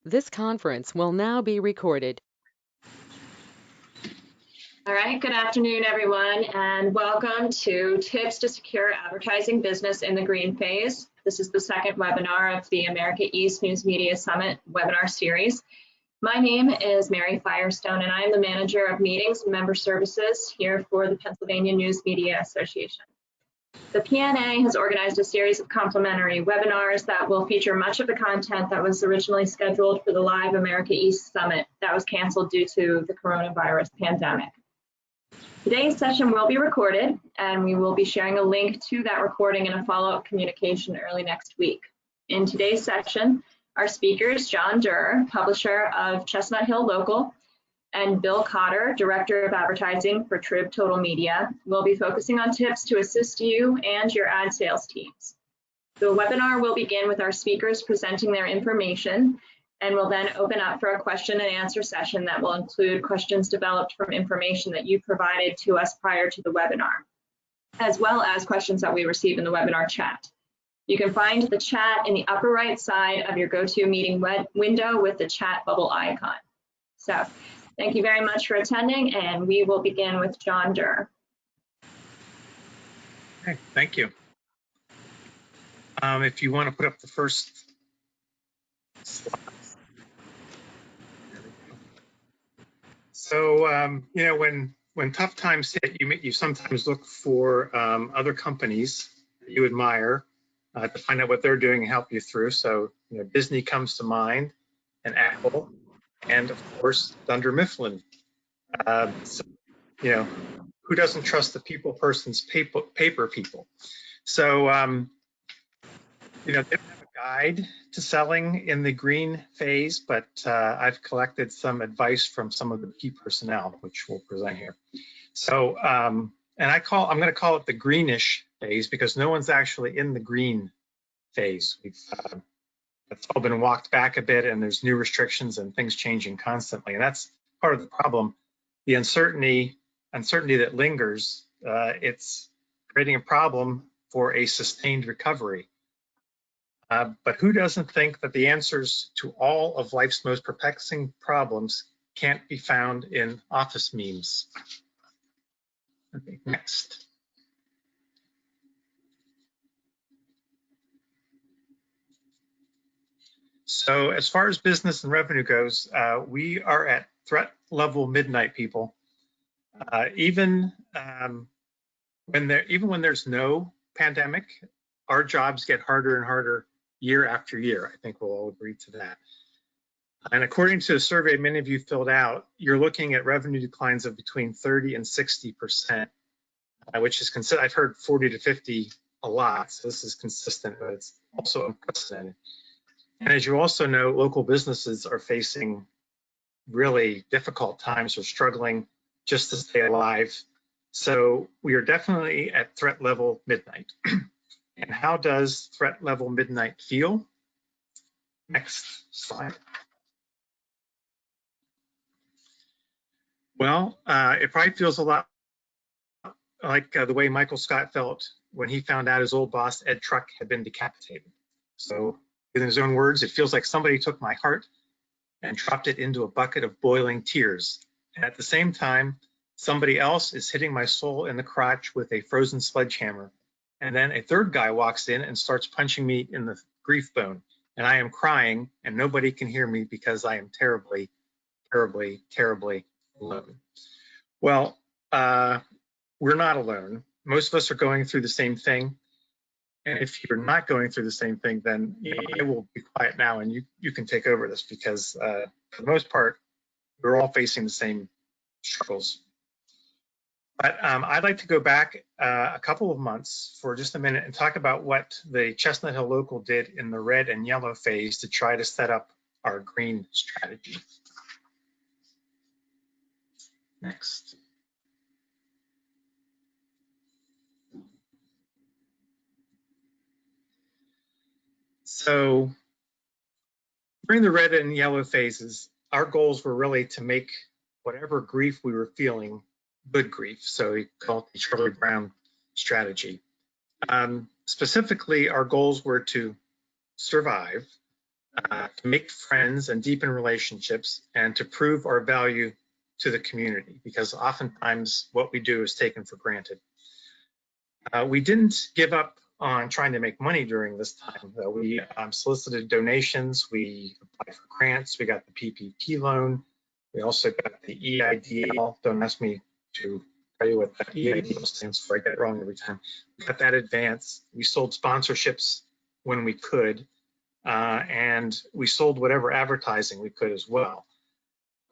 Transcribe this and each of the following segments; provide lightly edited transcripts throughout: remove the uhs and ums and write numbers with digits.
This conference will now be recorded. All right, good afternoon, everyone, and welcome to Tips to Secure Advertising Business in the Green Phase. This is the second webinar of the America East NewsMedia Summit webinar series. My name is Mary Firestone, and I am the Manager of Meetings and Member Services here for the Pennsylvania NewsMedia Association. The PNA has organized a series of complimentary webinars that will feature much of the content that was originally scheduled for the live America East Summit that was canceled due to the coronavirus pandemic. Today's session will be recorded, and we will be sharing a link to that recording in a follow-up communication early next week. In today's session, our speakers, John Derr, publisher of Chestnut Hill Local, and Bill Cotter, Director of Advertising for Trib Total Media, will be focusing on tips to assist you and your ad sales teams. The webinar will begin with our speakers presenting their information, and will then open up for a question and answer session that will include questions developed from information that you provided to us prior to the webinar, as well as questions that we receive in the webinar chat. You can find the chat in the upper right side of your GoToMeeting window with the chat bubble icon. So, thank you very much for attending, and we will begin with John Derr. Okay, thank you. If you want to put up the first slide. So, you know, when tough times hit, you sometimes look for other companies that you admire to find out what they're doing and help you through. So, you know, Disney comes to mind, and Apple, and of course, Dunder Mifflin. So, you know, who doesn't trust the people person's paper people? So, you know, they don't have a guide to selling in the green phase, but I've collected some advice from some of the key personnel, which we'll present here. So, and I'm going to call it the greenish phase because no one's actually in the green phase. It's all been walked back a bit, and there's new restrictions and things changing constantly, and that's part of the problem. The uncertainty that lingers, it's creating a problem for a sustained recovery. But who doesn't think that the answers to all of life's most perplexing problems can't be found in office memes? Okay, next. So as far as business and revenue goes, we are at threat level midnight, people. Even when there's no pandemic, our jobs get harder and harder year after year. I think we'll all agree to that. And according to a survey many of you filled out, you're looking at revenue declines of between 30 and 60%, which is considered, I've heard 40 to 50 a lot, so this is consistent, but it's also unprecedented. And as you also know, local businesses are facing really difficult times or struggling just to stay alive. So we are definitely at threat level midnight. And how does threat level midnight feel? Next slide. Well, it probably feels a lot like the way Michael Scott felt when he found out his old boss, Ed Truck, had been decapitated. So in his own words, it feels like somebody took my heart and dropped it into a bucket of boiling tears. And at the same time, somebody else is hitting my soul in the crotch with a frozen sledgehammer. And then a third guy walks in and starts punching me in the grief bone. And I am crying, and nobody can hear me because I am terribly, terribly, terribly alone. Well, we're not alone. Most of us are going through the same thing. And if you're not going through the same thing, then I will be quiet now, and you can take over this because for the most part, we're all facing the same struggles. But I'd like to go back a couple of months for just a minute and talk about what the Chestnut Hill Local did in the red and yellow phase to try to set up our green strategy. Next. So during the red and yellow phases, our goals were really to make whatever grief we were feeling good grief. So we call it the Charlie Brown strategy. Specifically, our goals were to survive, to make friends and deepen relationships, and to prove our value to the community, because oftentimes what we do is taken for granted. We didn't give up on trying to make money during this time, though. We solicited donations, we applied for grants, we got the PPP loan, we also got the EIDL. Don't ask me to tell you what that EIDL stands for, I get it wrong every time. We got that advance. We sold sponsorships when we could, and we sold whatever advertising we could as well.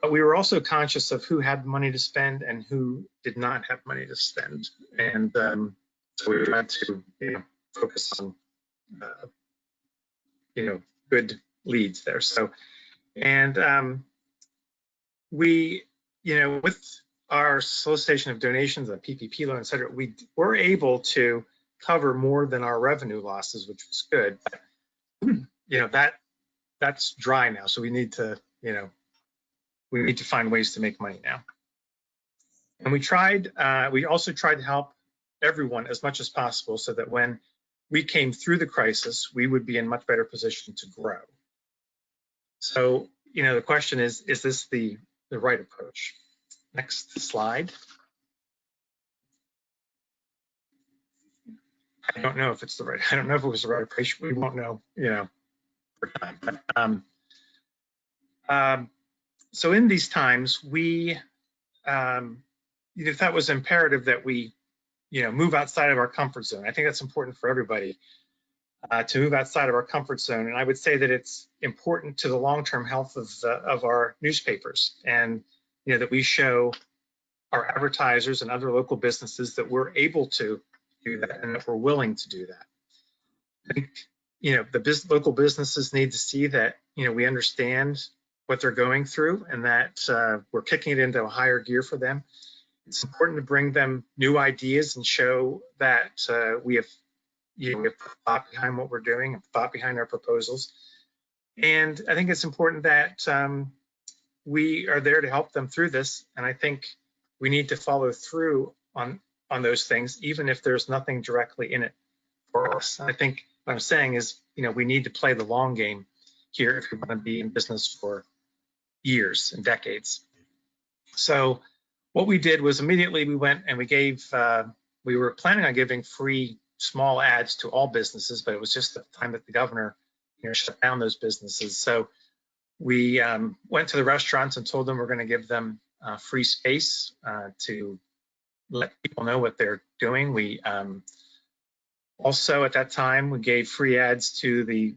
But we were also conscious of who had money to spend and who did not have money to spend. And so we tried to focus on, good leads there. So, and we, with our solicitation of donations, a PPP loan, et cetera, we were able to cover more than our revenue losses, which was good. But, that's dry now. So we need to, we need to find ways to make money now. And we also tried to help everyone as much as possible so that when we came through the crisis, we would be in much better position to grow. So, the question is this the right approach? Next slide. I don't know if it's the right, I don't know if it was the right approach. We won't know, for time. But, so in these times, we, that was imperative that we, move outside of our comfort zone. I think that's important for everybody, to move outside of our comfort zone. And I would say that it's important to the long-term health of our newspapers, and that we show our advertisers and other local businesses that we're able to do that and that we're willing to do that. I think the local businesses need to see that we understand what they're going through and that we're kicking it into a higher gear for them. It's important to bring them new ideas and show that we have thought behind what we're doing and thought behind our proposals. And I think it's important that we are there to help them through this. And I think we need to follow through on those things, even if there's nothing directly in it for us. I think what I'm saying is, we need to play the long game here if we want to be in business for years and decades. So what we did was immediately we went and we gave, we were planning on giving free small ads to all businesses, but it was just the time that the governor shut down those businesses. So we went to the restaurants and told them we're going to give them free space to let people know what they're doing. We also at that time we gave free ads to the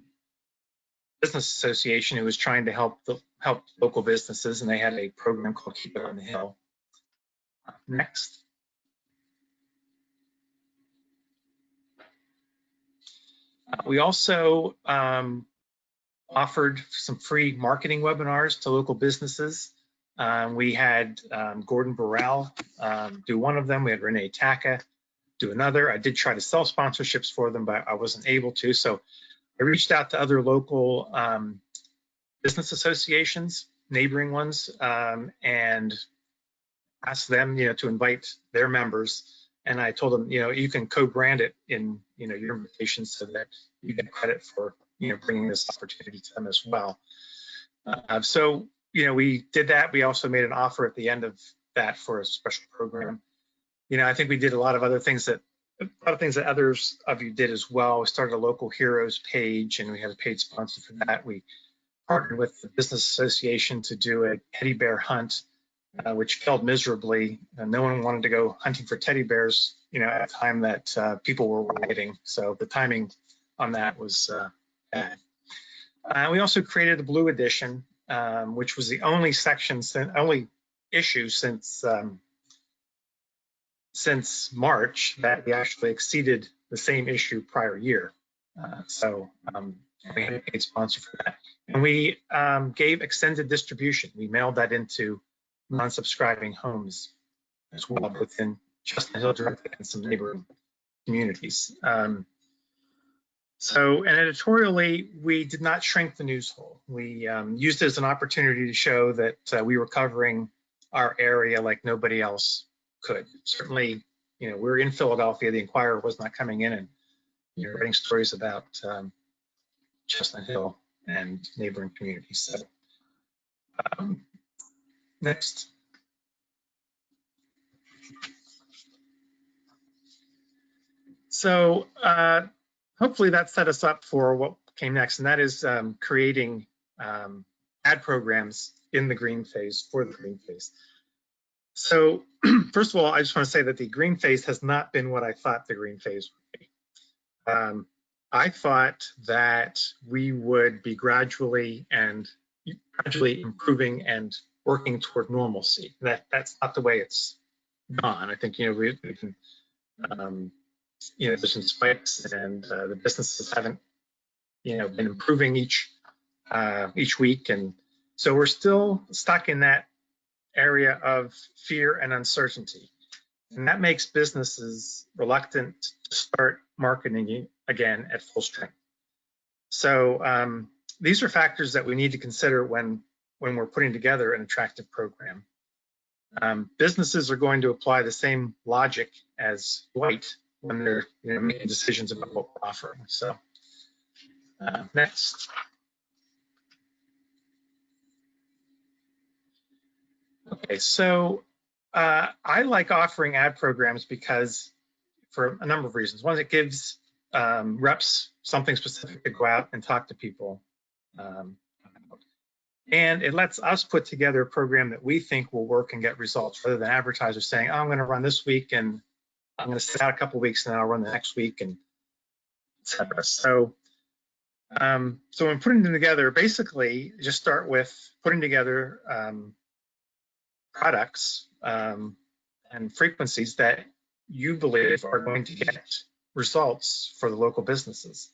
Business Association, who was trying to help local businesses, and they had a program called Keep It on the Hill. Next. We also offered some free marketing webinars to local businesses. We had Gordon Burrell do one of them. We had Renee Taka do another. I did try to sell sponsorships for them, but I wasn't able to. So I reached out to other local business associations, neighboring ones, and asked them, to invite their members. And I told them, you can co-brand it in, your invitation so that you get credit for, bringing this opportunity to them as well. So, we did that. We also made an offer at the end of that for a special program. I think we did a lot of other things that others of you did as well. We started a local heroes page, and we had a paid sponsor for that. We partnered with the Business Association to do a teddy bear hunt, which failed miserably. No one wanted to go hunting for teddy bears, at a time that people were rioting. So the timing on that was bad. We also created a blue edition, which was the only only issue since March that we actually exceeded the same issue prior year. So we had a paid sponsor for that. And we gave extended distribution. We mailed that into non-subscribing homes as well, both in Chestnut Hill directly and some neighboring communities. So, and editorially, we did not shrink the news hole. We used it as an opportunity to show that we were covering our area like nobody else could. Certainly, we're in Philadelphia. The Inquirer was not coming in and writing stories about Chestnut Hill and neighboring communities. So next. So hopefully that set us up for what came next, and that is creating ad programs in the green phase for the green phase. So first of all, I just want to say that the green phase has not been what I thought the green phase would be. I thought that we would be gradually improving and working toward normalcy. That's not the way it's gone. I think, we can, there's some spikes, and the businesses haven't, been improving each week, and so we're still stuck in that area of fear and uncertainty, and that makes businesses reluctant to start marketing again at full strength. So these are factors that we need to consider when we're putting together an attractive program. Businesses are going to apply the same logic as white when they're making decisions about what we're offering. So next. Okay, so I like offering ad programs because for a number of reasons. One, it gives reps something specific to go out and talk to people about. And it lets us put together a program that we think will work and get results, rather than advertisers saying, oh, I'm going to run this week and I'm going to sit out a couple of weeks and then I'll run the next week, and et cetera. So when putting them together, basically just start with putting together products and frequencies that you believe are going to get results for the local businesses.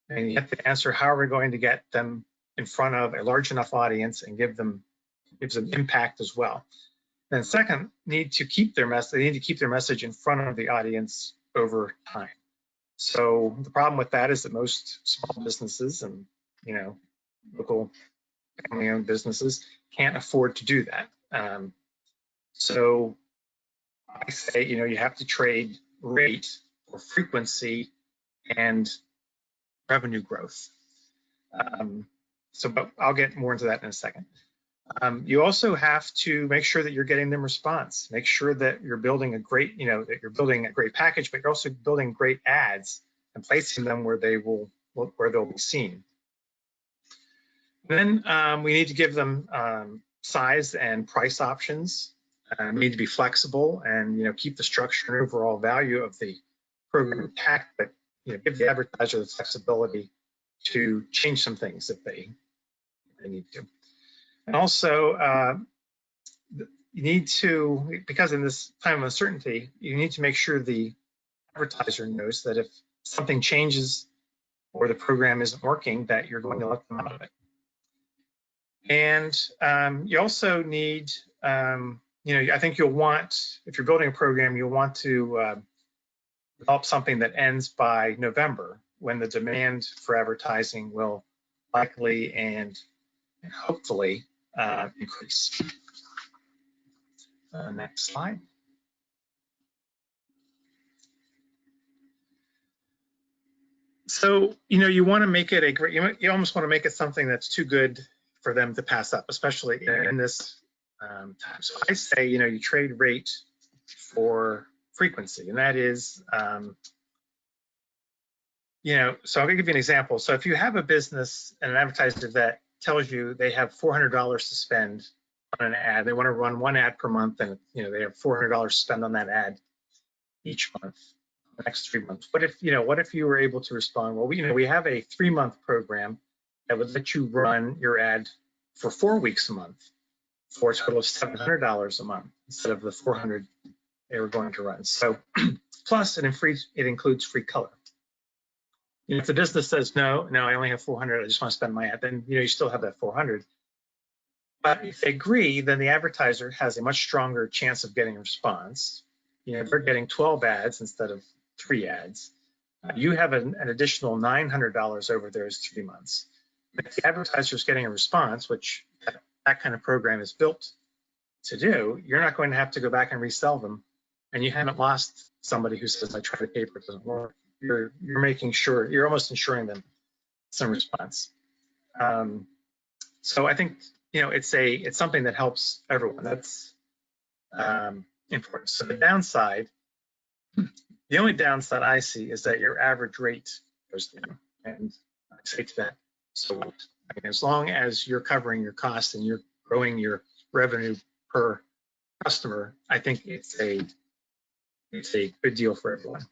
And you have to answer, how are we going to get them in front of a large enough audience and gives them impact as well. Then second, they need to keep their message in front of the audience over time. So the problem with that is that most small businesses and local family-owned businesses can't afford to do that. So I say, you have to trade rate for frequency and revenue growth. But I'll get more into that in a second. You also have to make sure that you're getting them response. Make sure that you're building a great, that you're building a great package, but you're also building great ads and placing them where they'll be seen. Then we need to give them size and price options. We need to be flexible and keep the structure and overall value of the program intact, but give the advertiser the flexibility to change some things if they need to. And also, you need to, because in this time of uncertainty, you need to make sure the advertiser knows that if something changes or the program isn't working, that you're going to let them out of it. And you also need, I think you'll want, if you're building a program, you'll want to develop something that ends by November, when the demand for advertising will likely and hopefully increase. Next slide. So, you want to make it you almost want to make it something that's too good for them to pass up, especially in this time. So I say, you trade rate for frequency, and that is, so I'll give you an example. So if you have a business and an advertiser that tells you they have $400 to spend on an ad, they want to run one ad per month, and they have $400 to spend on that ad each month, the next 3 months. What if you were able to respond, well, we have a 3-month program that would let you run your ad for 4 weeks a month for a total of $700 a month instead of the $400 they were going to run. So plus it includes free color. If the business says, no, I only have 400, I just want to spend my ad, then you still have that 400. But if they agree, then the advertiser has a much stronger chance of getting a response. They're getting 12 ads instead of 3 ads. You have an additional $900 over those 3 months. If the advertiser is getting a response, which that kind of program is built to do, you're not going to have to go back and resell them, and you haven't lost somebody who says, I tried the paper, it doesn't work. You're making sure, you're almost ensuring them some response. So I think, it's something that helps everyone. That's important. So the only downside I see is that your average rate goes down. And I say to that, so as long as you're covering your costs and you're growing your revenue per customer, I think it's a good deal for everyone.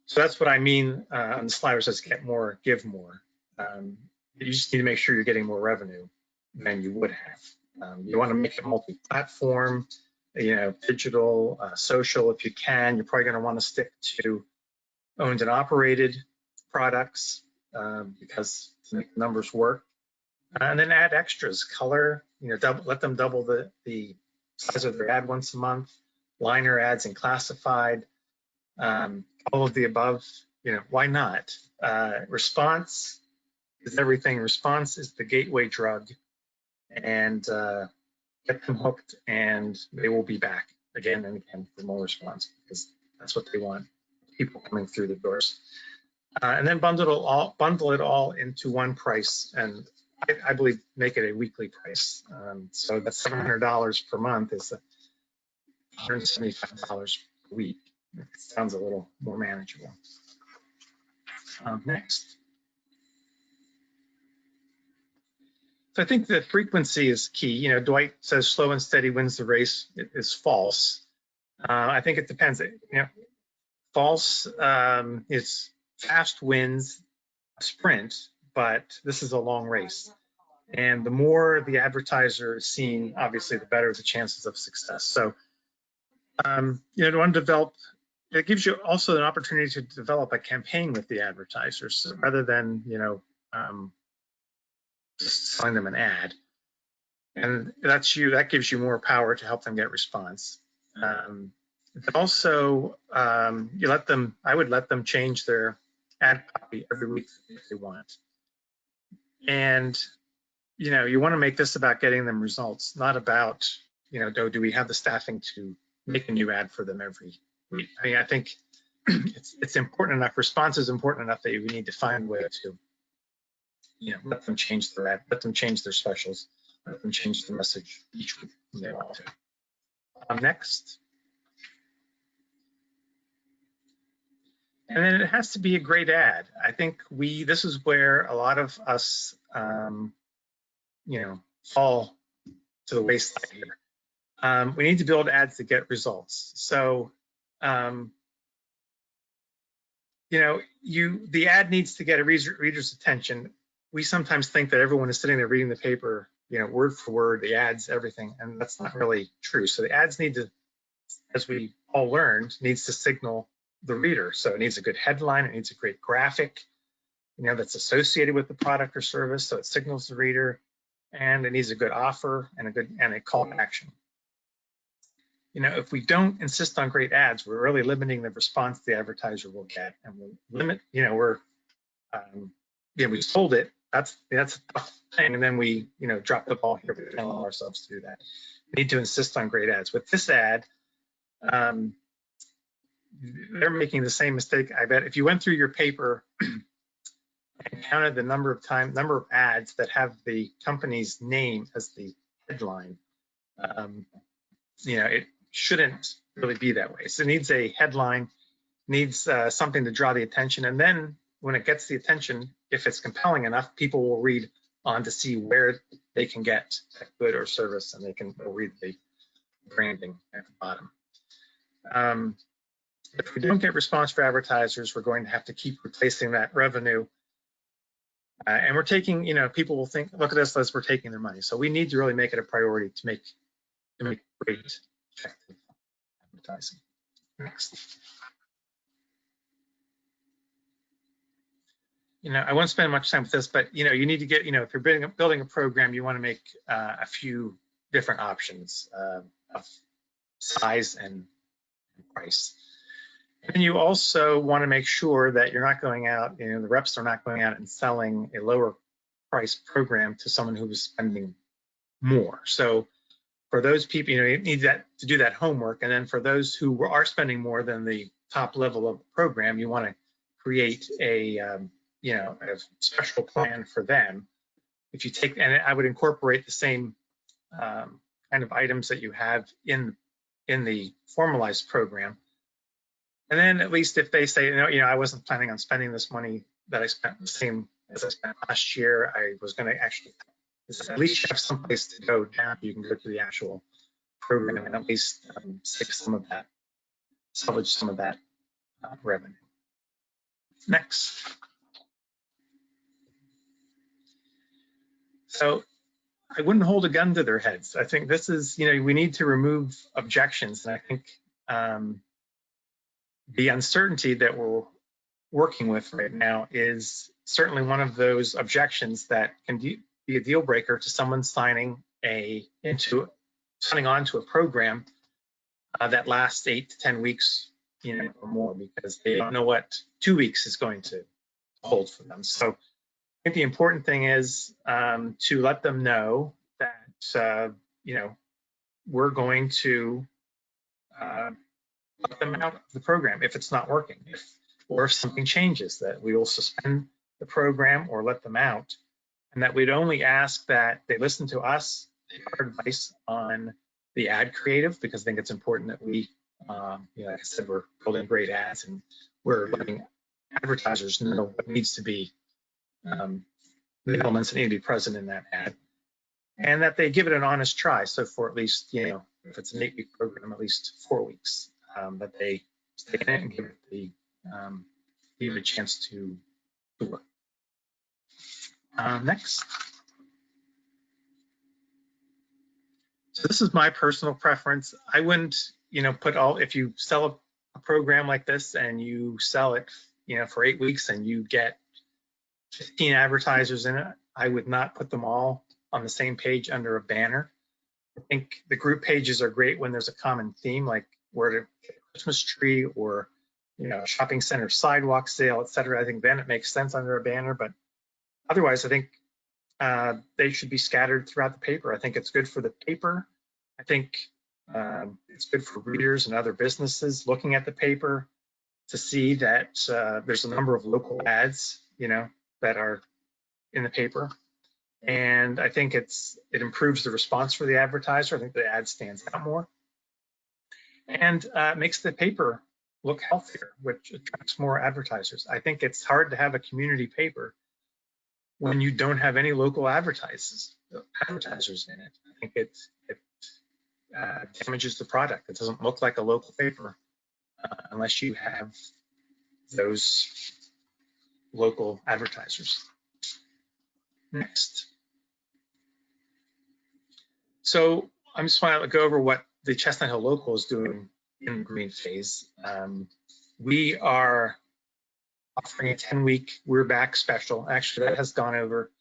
So that's what I mean on the slide where it says get more, give more. You just need to make sure you're getting more revenue than you would have. You want to make it multi-platform, digital, social if you can. You're probably going to want to stick to owned and operated products because to make the numbers work. And then add extras, color, let them double the size of their ad once a month, liner ads and classified, all of the above, why not? Response is everything. Response is the gateway drug, and get them hooked and they will be back again and again for more response because that's what they want, people coming through the doors. And then bundle it all into one price, and I believe make it a weekly price. So that's $700 per month is $175 per week. It sounds a little more manageable. Next. So I think the frequency is key. Dwight says slow and steady wins the race. It is false. I think it depends. False is fast wins a sprint, but this is a long race. And the more the advertiser is seen, obviously, the better the chances of success. So, to undevelop, it gives you also an opportunity to develop a campaign with the advertisers so rather than, just selling them an ad. And that gives you more power to help them get response. Also, I would let them change their ad copy every week if they want. And, you want to make this about getting them results, not about, do we have the staffing to make a new ad for them every week? I mean, I think it's important enough, response is important enough that we need to find a way to, let them change their ad, let them change their specials, let them change the message each week when they want to. Next. And then it has to be a great ad. I think this is where a lot of us, fall to the wayside here. We need to build ads that get results. So, the ad needs to get a reader's attention. We sometimes think that everyone is sitting there reading the paper, word for word, the ads, everything, and that's not really true. So the ads need to, as we all learned, needs to signal the reader. So it needs a good headline, it needs a great graphic, that's associated with the product or service, so it signals the reader, and it needs a good offer and a call to action. If we don't insist on great ads, we're really limiting the response the advertiser will get, and we'll limit. We sold it. That's a tough thing, and then we drop the ball here. We don't allow ourselves to do that. We need to insist on great ads. With this ad, they're making the same mistake. I bet if you went through your paper and counted the number of ads that have the company's name as the headline, it shouldn't really be that way. So it needs a headline, needs something to draw the attention, and then when it gets the attention, if it's compelling enough, people will read on to see where they can get a good or service, and they'll read the branding at the bottom. If we don't get response for advertisers, we're going to have to keep replacing that revenue. And we're taking, people will think, look at us as we're taking their money. So we need to really make it a priority to make great, effective advertising. Next. I won't spend much time with this, but you need to get, if you're building a program, you want to make a few different options of size and price. And you also want to make sure that you're not going out, the reps are not going out and selling a lower price program to someone who is spending more. So for those people, you need to do that homework. And then for those who are spending more than the top level of the program, you want to create a a special plan for them. If you take, and I would incorporate the same kind of items that you have in the formalized program. And then at least if they say, I wasn't planning on spending this money that I spent the same as I spent last year, I was going to actually, at least you have someplace to go down. You can go to the actual program and at least salvage some of that revenue. Next. So I wouldn't hold a gun to their heads. I think this is, we need to remove objections. And I think the uncertainty that we're working with right now is certainly one of those objections that can be a deal breaker to someone signing on to a program that lasts 8 to 10 weeks, or more, because they don't know what 2 weeks is going to hold for them. So I think the important thing is to let them know that, we're going to let them out of the program if it's not working, or if something changes, that we will suspend the program or let them out, and that we'd only ask that they listen to us, our advice on the ad creative, because I think it's important that we, like I said, we're building great ads and we're letting advertisers know what needs to be, the elements that need to be present in that ad, and that they give it an honest try. So for at least, if it's an 8-week program, at least 4 weeks, that they stay in it and give it a chance to work. Next. So this is my personal preference. I wouldn't, if you sell a program like this and you sell it, for 8 weeks and you get 15 advertisers in it, I would not put them all on the same page under a banner. I think the group pages are great when there's a common theme, like where to get a Christmas tree or, shopping center sidewalk sale, etc. I think then it makes sense under a banner, but otherwise I think they should be scattered throughout the paper. I think it's good for the paper. I think it's good for readers and other businesses looking at the paper to see that there's a number of local ads, that are in the paper. And I think it improves the response for the advertiser. I think the ad stands out more. And makes the paper look healthier, which attracts more advertisers. I think it's hard to have a community paper when you don't have any local advertisers in it. I think it damages the product. It doesn't look like a local paper unless you have those local advertisers. Next. So I'm just want to go over what the Chestnut Hill Local is doing in the green phase. We are offering a 10-week We're Back special. Actually, that has gone over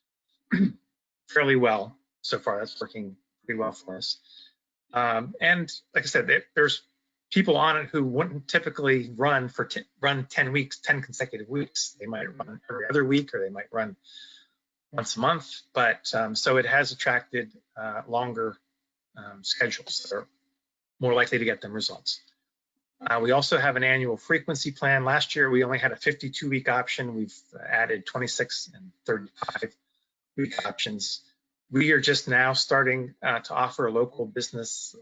fairly well so far. That's working pretty well for us. And like I said, there's people on it who wouldn't typically run 10 weeks, 10 consecutive weeks. They might run every other week, or they might run once a month. But so it has attracted longer schedules that are more likely to get them results. We also have an annual frequency plan. Last year, we only had a 52-week option. We've added 26 and 35-week options. We are just now starting to offer local business,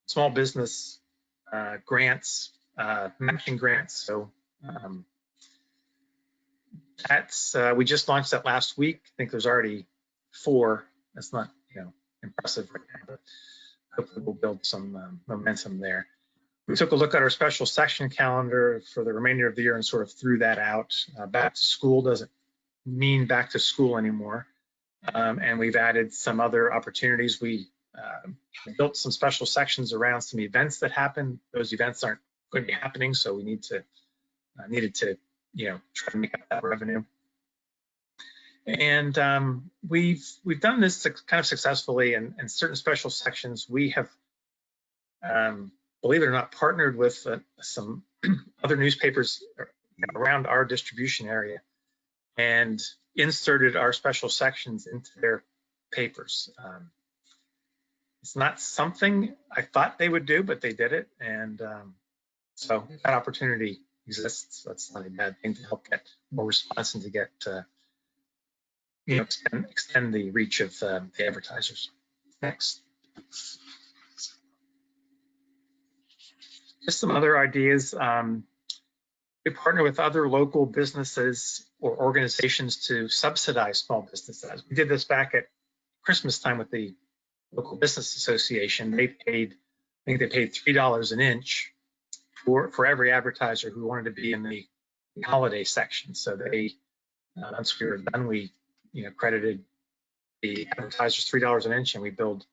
small business grants, matching grants. So we just launched that last week. I think there's already 4. That's not impressive right now, but hopefully we'll build some momentum there. We took a look at our special section calendar for the remainder of the year and sort of threw that out. Back to school doesn't mean back to school anymore. And we've added some other opportunities. We built some special sections around some events that happen. Those events aren't going to be happening, so we needed to try to make up that revenue. And we've done this kind of successfully in certain special sections. We have, believe it or not, partnered with some other newspapers around our distribution area and inserted our special sections into their papers. It's not something I thought they would do, but they did it. And so that opportunity exists. That's not a bad thing to help get more response and to get, you know, extend the reach of the advertisers. Next. Just some other ideas. We partner with other local businesses or organizations to subsidize small businesses. We did this back at Christmas time with the local business association. They paid, I think they paid $3 an inch for every advertiser who wanted to be in the holiday section. So they, once we were done, we, you know, credited the advertisers $3 an inch, and we billed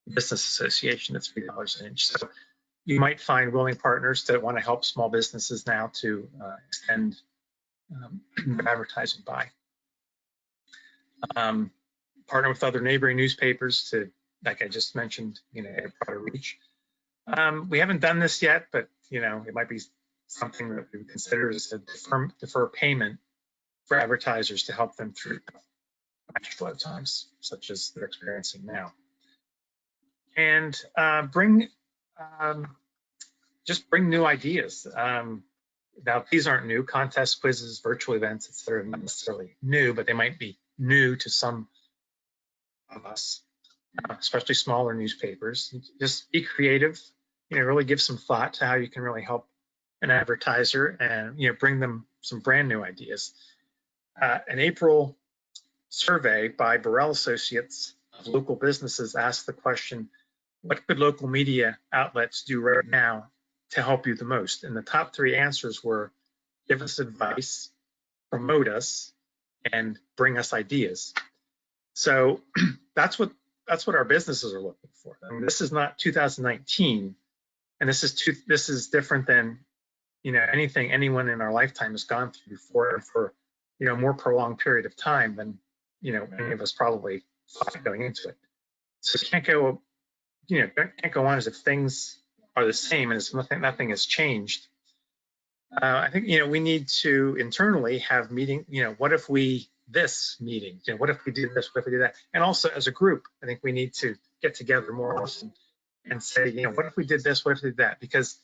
the business association at $3 an inch. So you might find willing partners that want to help small businesses now to extend advertising by. Partner with other neighboring newspapers to, like I just mentioned, you know, add broader reach. We haven't done this yet, but you know, it might be something that we would consider as a defer payment for advertisers to help them through cash flow times, such as they're experiencing now. And just bring new ideas. Now, these aren't new. Contests, quizzes, virtual events, etc. Not necessarily new, but they might be new to some of us, especially smaller newspapers. Just be creative. You know, really give some thought to how you can really help an advertiser, and you know, bring them some brand new ideas. An April survey by Burrell Associates of local businesses asked the question, what could local media outlets do right now to help you the most? And the top 3 answers were give us advice, promote us, and bring us ideas. So that's what our businesses are looking for. I mean, this is not 2019, and this is different than, you know, anything anyone in our lifetime has gone through for you know, a more prolonged period of time than, you know, any of us probably thought going into it. So you can't go, you know, can't go on as if things are the same and nothing has changed. I think, you know, we need to internally have meeting, you know, what if we this meeting, you know, what if we do this, what if we do that? And also as a group, I think we need to get together more often and say, you know, what if we did this, what if we did that? Because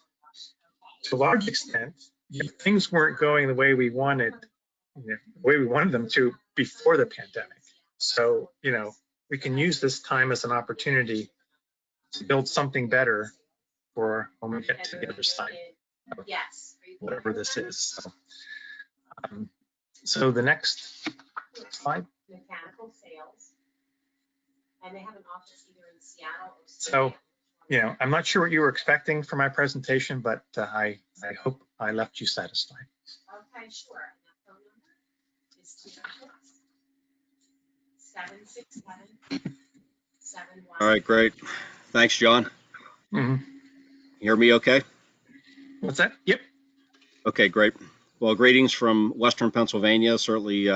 to a large extent, you know, things weren't going the way we wanted, you know, the way we wanted them to before the pandemic. So, you know, we can use this time as an opportunity to build something better for when we get to the other side of whatever this is. So the next slide. Mechanical sales, and they have an office either in Seattle or So, you know, I'm not sure what you were expecting from my presentation, but I hope I left you satisfied. Okay, sure. And that phone number is 767-71. All right, great. Thanks, John. Mm-hmm. Hear me okay? What's that? Yep. Okay, great. Well, greetings from Western Pennsylvania. Certainly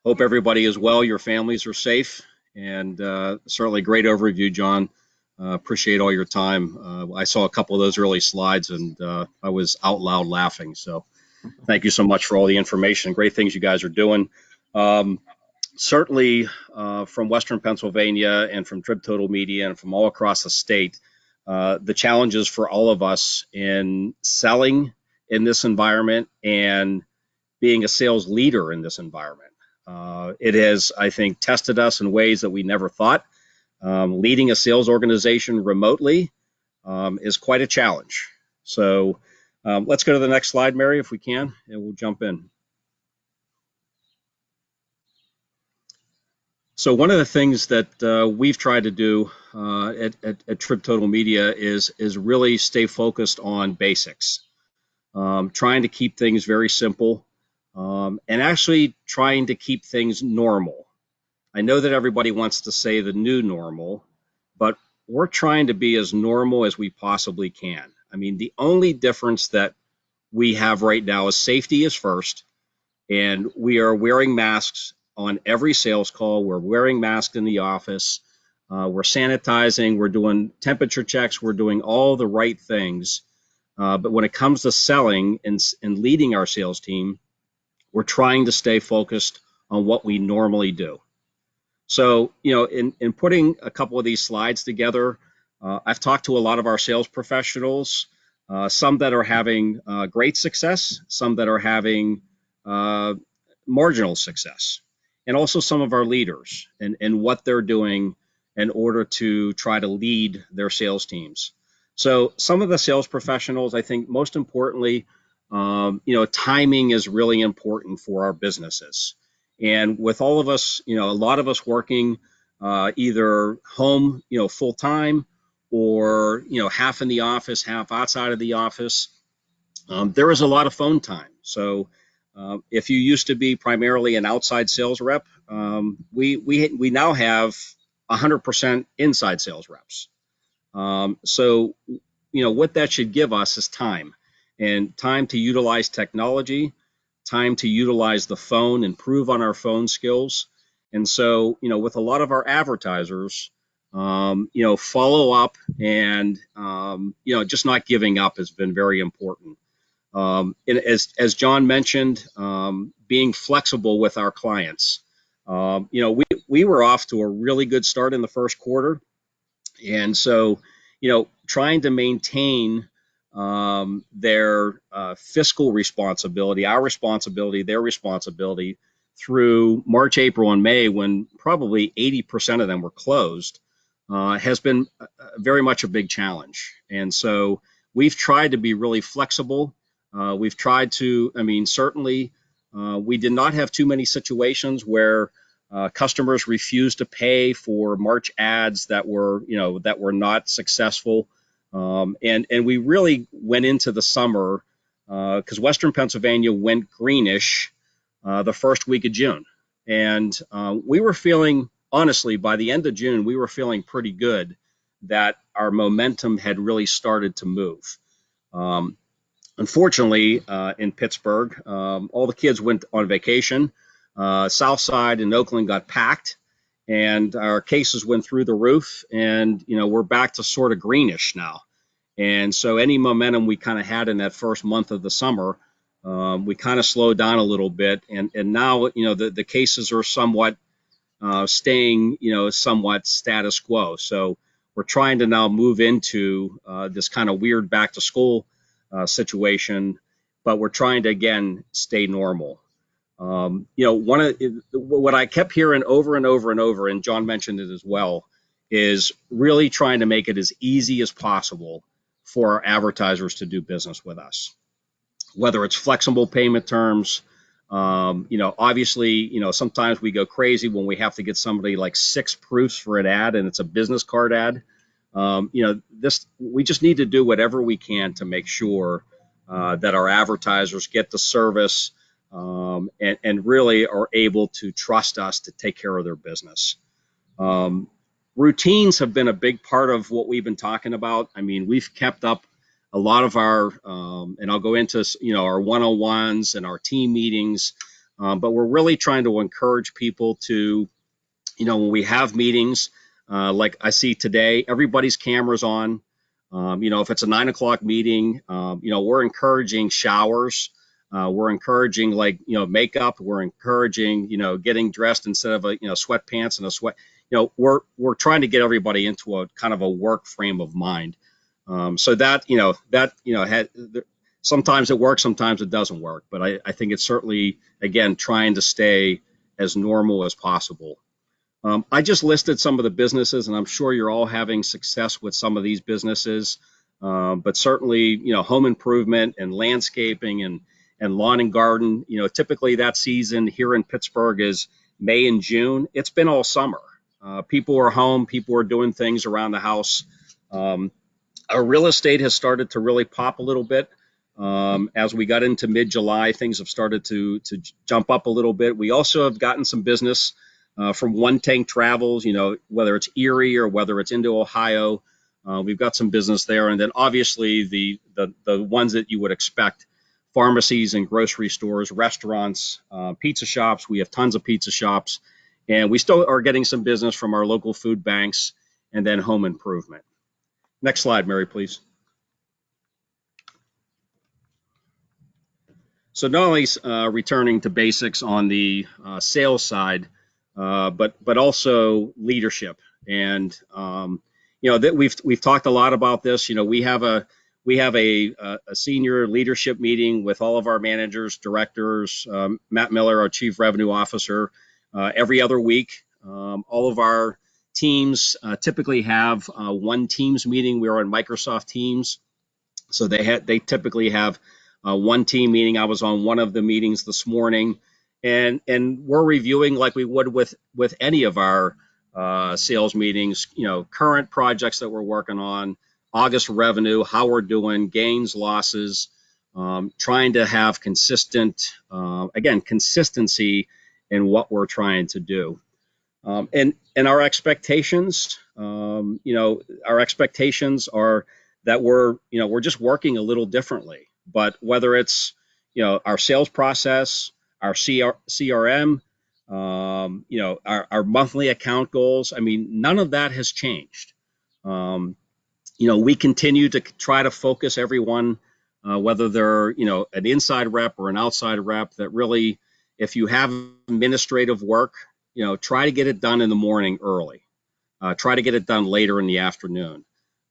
hope everybody is well, your families are safe, and certainly great overview, John. Appreciate all your time. I saw a couple of those early slides, and I was out loud laughing. So thank you so much for all the information. Great things you guys are doing. Certainly from Western Pennsylvania and from Trib Total Media and from all across the state, the challenges for all of us in selling in this environment and being a sales leader in this environment. It has, I think, tested us in ways that we never thought. Leading a sales organization remotely is quite a challenge. So let's go to the next slide, Mary, if we can, and we'll jump in. So one of the things that we've tried to do at Trib Total Media is really stay focused on basics, trying to keep things very simple, and actually trying to keep things normal. I know that everybody wants to say the new normal, but we're trying to be as normal as we possibly can. I mean, the only difference that we have right now is safety is first, and we are wearing masks on every sales call. We're wearing masks in the office. We're sanitizing. We're doing temperature checks. We're doing all the right things. But when it comes to selling and leading our sales team, we're trying to stay focused on what we normally do. So, you know, in putting a couple of these slides together, I've talked to a lot of our sales professionals. some that are having great success, some that are having marginal success, and also some of our leaders and what they're doing in order to try to lead their sales teams. So some of the sales professionals, I think most importantly, timing is really important for our businesses. And with all of us, a lot of us working either home, full time, or half in the office, half outside of the office, there is a lot of phone time. So if you used to be primarily an outside sales rep, we now have 100% inside sales reps. So what that should give us is time, and time to utilize technology, time to utilize the phone, improve on our phone skills. And so, with a lot of our advertisers, follow up and, just not giving up has been very important. And as John mentioned, being flexible with our clients. We were off to a really good start in the first quarter. And so, trying to maintain their fiscal responsibility, our responsibility, their responsibility through March, April, and May, when probably 80% of them were closed, has been very much a big challenge. And so we've tried to be really flexible. We've tried to, certainly we did not have too many situations where customers refused to pay for March ads that were not successful. And we really went into the summer because Western Pennsylvania went greenish the first week of June. And we were feeling, honestly, by the end of June, we were feeling pretty good that our momentum had really started to move. Unfortunately, in Pittsburgh, all the kids went on vacation. South Side and Oakland got packed, and our cases went through the roof, and we're back to sort of greenish now. And so any momentum we kind of had in that first month of the summer, we kind of slowed down a little bit, and now the cases are somewhat staying somewhat status quo. So we're trying to now move into this kind of weird back to school situation, but we're trying to again stay normal. What I kept hearing over and over and over, and John mentioned it as well, is really trying to make it as easy as possible for our advertisers to do business with us, whether it's flexible payment terms. Obviously, sometimes we go crazy when we have to get somebody like 6 proofs for an ad and it's a business card ad. We just need to do whatever we can to make sure that our advertisers get the service and really are able to trust us to take care of their business. Routines have been a big part of what we've been talking about. We've kept up a lot of our, and I'll go into, our one-on-ones and our team meetings, but we're really trying to encourage people to, when we have meetings, like I see today, everybody's camera's on. If it's a 9 o'clock meeting, we're encouraging showers. We're encouraging makeup. We're encouraging, getting dressed instead of sweatpants and a sweat. We're trying to get everybody into a kind of a work frame of mind. So that sometimes it works, sometimes it doesn't work. But I think it's certainly, again, trying to stay as normal as possible. I just listed some of the businesses, and I'm sure you're all having success with some of these businesses. But certainly, home improvement and landscaping and lawn and garden, typically that season here in Pittsburgh is May and June. It's been all summer. People are home. People are doing things around the house. Our real estate has started to really pop a little bit. As we got into mid-July, things have started to jump up a little bit. We also have gotten some business from One Tank Travels, whether it's Erie or whether it's into Ohio. We've got some business there. And then obviously the ones that you would expect, pharmacies and grocery stores, restaurants, pizza shops. We have tons of pizza shops. And we still are getting some business from our local food banks and then home improvement. Next slide, Mary, please. So not only returning to basics on the sales side, but also leadership. And that we've talked a lot about this. We have we have a senior leadership meeting with all of our managers, directors, Matt Miller, our Chief Revenue Officer, every other week. All of our teams typically have one Teams meeting. We are on Microsoft Teams, so they typically have one team meeting. I was on one of the meetings this morning, and we're reviewing like we would with any of our sales meetings. Current projects that we're working on, August revenue, how we're doing, gains, losses, trying to have consistency in what we're trying to do. And our expectations, our expectations are that we're just working a little differently. But whether it's, our sales process, our CRM, our monthly account goals, none of that has changed. We continue to try to focus everyone, whether they're, an inside rep or an outside rep, that really, if you have administrative work, try to get it done in the morning early. Try to get it done later in the afternoon.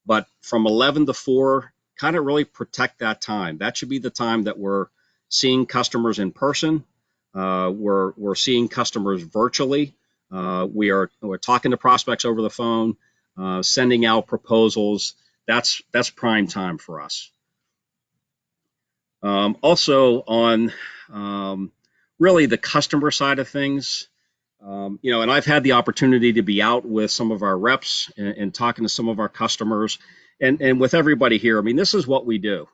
But from 11 to 4, kind of really protect that time. That should be the time that we're seeing customers in person. We're seeing customers virtually. We're talking to prospects over the phone, sending out proposals. That's prime time for us. Also on really the customer side of things, and I've had the opportunity to be out with some of our reps and talking to some of our customers and with everybody here. This is what we do,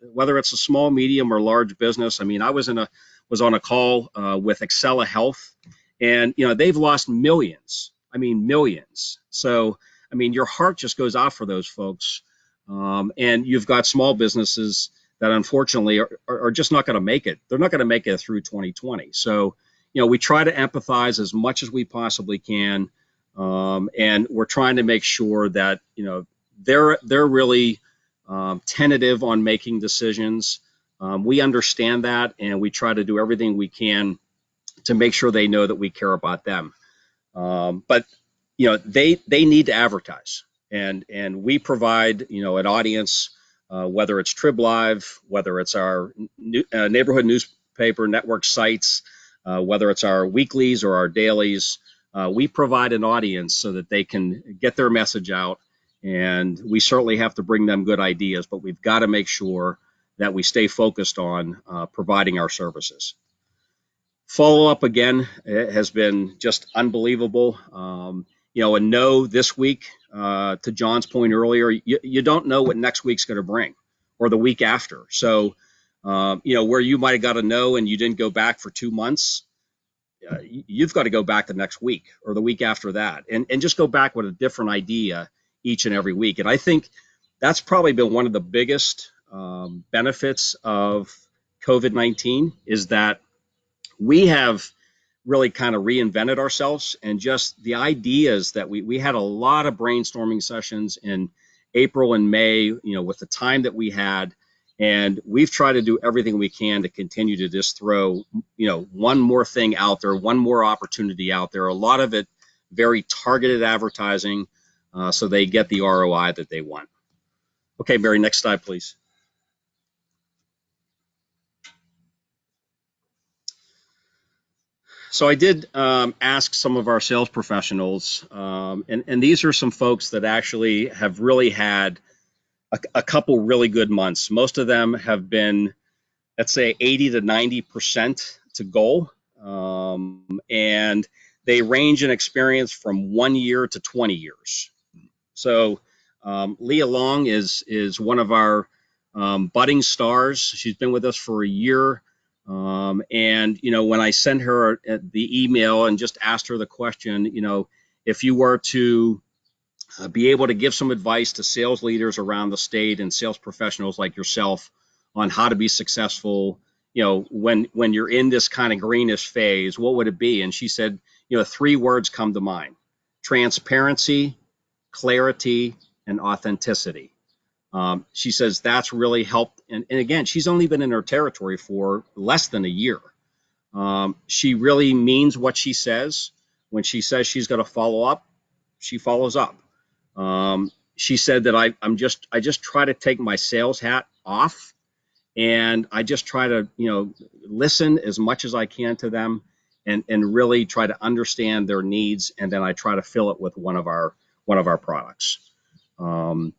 whether it's a small, medium, or large business. I was on a call with Excella Health, and, they've lost millions. Millions. So, your heart just goes out for those folks. And you've got small businesses that unfortunately are just not going to make it. They're not going to make it through 2020. So, we try to empathize as much as we possibly can, and we're trying to make sure that they're really tentative on making decisions. We understand that, and we try to do everything we can to make sure they know that we care about them. But they need to advertise, and we provide an audience, whether it's Trib Live, whether it's our neighborhood newspaper network sites, whether it's our weeklies or our dailies. We provide an audience so that they can get their message out, and we certainly have to bring them good ideas, but we've got to make sure that we stay focused on providing our services. Follow-up again has been just unbelievable. And no, this week, to John's point earlier, you don't know what next week's going to bring, or the week after. So, where you might have got a no and you didn't go back for 2 months, you've got to go back the next week or the week after that, and just go back with a different idea each and every week. And I think that's probably been one of the biggest benefits of COVID-19, is that we have really kind of reinvented ourselves, and just the ideas that we had a lot of brainstorming sessions in April and May, with the time that we had, and we've tried to do everything we can to continue to just throw, one more thing out there, one more opportunity out there, a lot of it very targeted advertising, so they get the ROI that they want. Okay, Mary, next slide, please. So I did ask some of our sales professionals, and these are some folks that actually have really had a couple really good months. Most of them have been, let's say, 80 to 90% to goal, and they range in experience from 1 year to 20 years. So Leah Long is one of our budding stars. She's been with us for a year. And, when I sent her the email and just asked her the question, if you were to be able to give some advice to sales leaders around the state and sales professionals like yourself on how to be successful, when you're in this kind of greenish phase, what would it be? And she said, 3 words come to mind: transparency, clarity, and authenticity. She says that's really helped. And again, she's only been in her territory for less than a year. She really means what she says. When she says she's going to follow up, she follows up. she said that I just try to take my sales hat off, and I just try to, listen as much as I can to them, and really try to understand their needs, and then I try to fill it with one of our products. I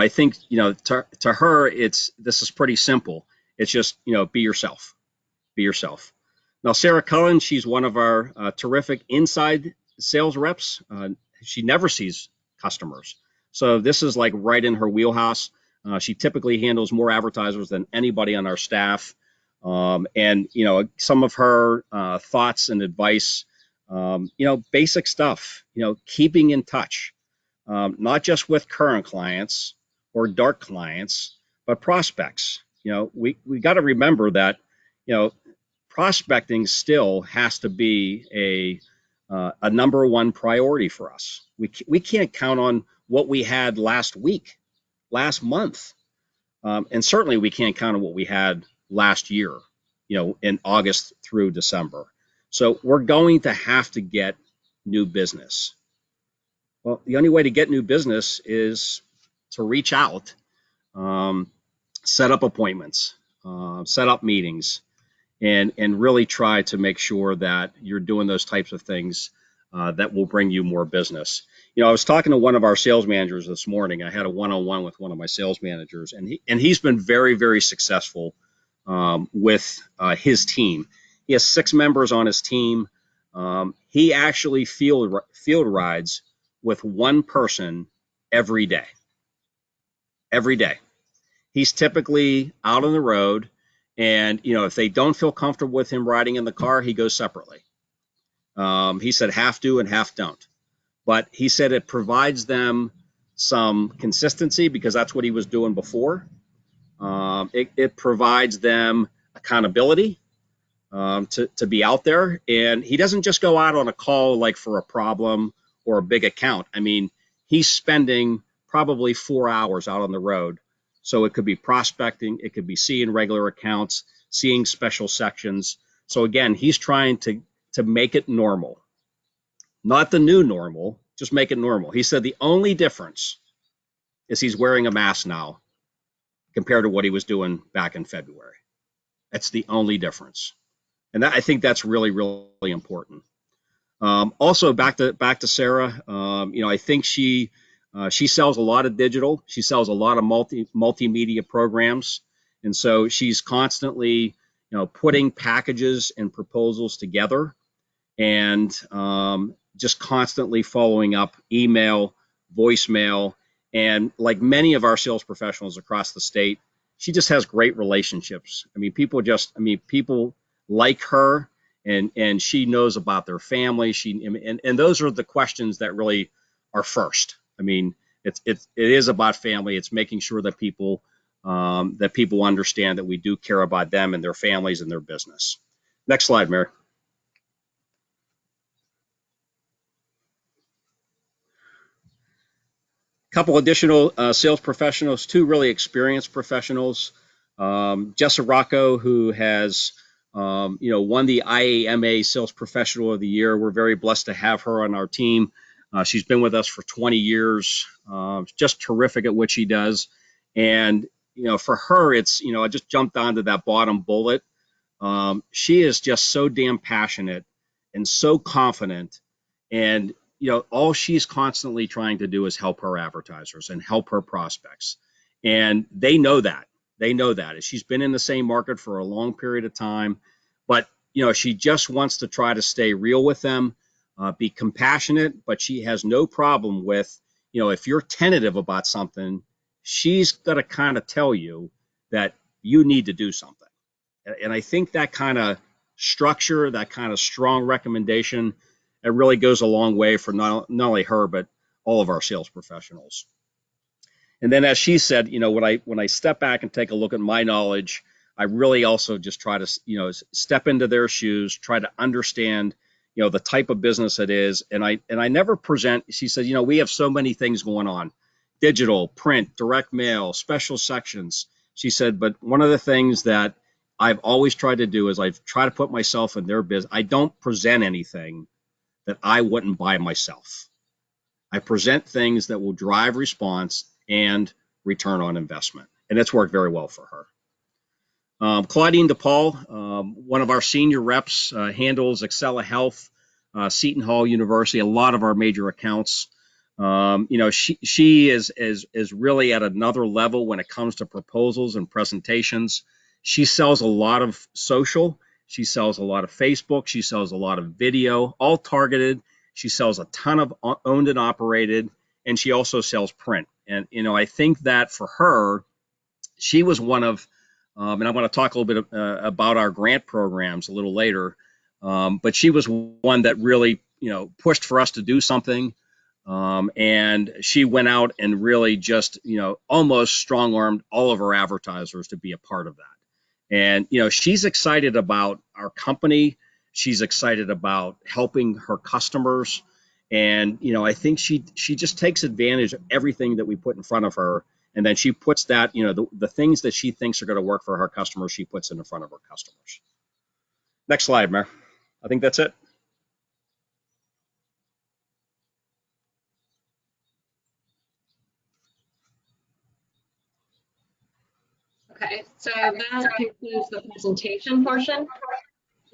think, to her, this is pretty simple. It's just, be yourself. Be yourself. Now, Sarah Cullen, she's one of our terrific inside sales reps. She never sees customers. So this is like right in her wheelhouse. She typically handles more advertisers than anybody on our staff. Some of her thoughts and advice, basic stuff, keeping in touch, not just with current clients or dark clients, but prospects. We got to remember that, prospecting still has to be a number one priority for us. We can't count on what we had last week, last month, and certainly we can't count on what we had last year, in August through December. So we're going to have to get new business. Well, the only way to get new business is to reach out, set up appointments, set up meetings, and really try to make sure that you're doing those types of things that will bring you more business. I was talking to one of our sales managers this morning. I had a one-on-one with one of my sales managers, and he's been very, very successful with his team. He has 6 members on his team. He actually field rides with one person every day. Every day. He's typically out on the road, and if they don't feel comfortable with him riding in the car, he goes separately. He said half do and half don't. But he said it provides them some consistency because that's what he was doing before. It provides them accountability to be out there. And he doesn't just go out on a call like for a problem or a big account. I mean, he's spending probably 4 hours out on the road. So it could be prospecting, it could be seeing regular accounts, seeing special sections. So again, he's trying to make it normal. Not the new normal, just make it normal. He said the only difference is he's wearing a mask now compared to what he was doing back in February. That's the only difference. And I think that's really, really important. Also, back to Sarah, I think she sells a lot of digital. She sells a lot of multimedia programs. And so she's constantly, putting packages and proposals together, and just constantly following up email, voicemail, and like many of our sales professionals across the state, she just has great relationships. I mean, people like her, and she knows about their family. And those are the questions that really are first. I mean, it is about family. It's making sure that people understand that we do care about them and their families and their business. Next slide, Mary. Couple additional sales professionals, 2 really experienced professionals. Jessa Rocco, who has won the IAMA Sales Professional of the Year. We're very blessed to have her on our team. She's been with us for 20 years, just terrific at what she does. And, for her, it's, I just jumped onto that bottom bullet. She is just so damn passionate and so confident. And, all she's constantly trying to do is help her advertisers and help her prospects. And they know that. They know that. She's been in the same market for a long period of time. But, she just wants to try to stay real with them, be compassionate, but she has no problem with, if you're tentative about something, she's going to kind of tell you that you need to do something. And I think that kind of structure, that kind of strong recommendation, it really goes a long way for not only her, but all of our sales professionals. And then, as she said, when I step back and take a look at my knowledge, I really also just try to, step into their shoes, try to understand, the type of business it is. And I never present, she said, we have so many things going on, digital, print, direct mail, special sections. She said, but one of the things that I've always tried to do is I've tried to put myself in their business. I don't present anything that I wouldn't buy myself. I present things that will drive response and return on investment. And it's worked very well for her. Claudine DePaul, one of our senior reps, handles Excella Health, Seton Hall University, a lot of our major accounts. She is really at another level when it comes to proposals and presentations. She sells a lot of social. She sells a lot of Facebook. She sells a lot of video, all targeted. She sells a ton of owned and operated, and she also sells print. And, I think that for her, she was one of, and I want to talk a little bit about our grant programs a little later, but she was one that really, pushed for us to do something. And she went out and really just, almost strong-armed all of our advertisers to be a part of that. And, she's excited about our company. She's excited about helping her customers. And, I think she just takes advantage of everything that we put in front of her. And then she puts that, the things that she thinks are going to work for her customers, she puts in front of her customers. Next slide, Mayor. I think that's it. Okay, so that concludes the presentation portion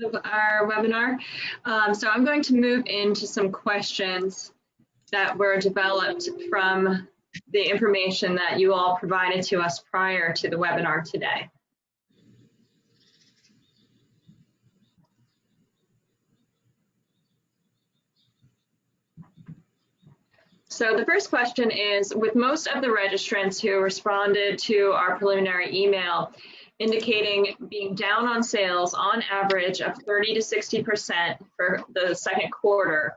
of our webinar. So I'm going to move into some questions that were developed from the information that you all provided to us prior to the webinar today. So the first question is, with most of the registrants who responded to our preliminary email indicating being down on sales on average of 30 to 60% for the second quarter,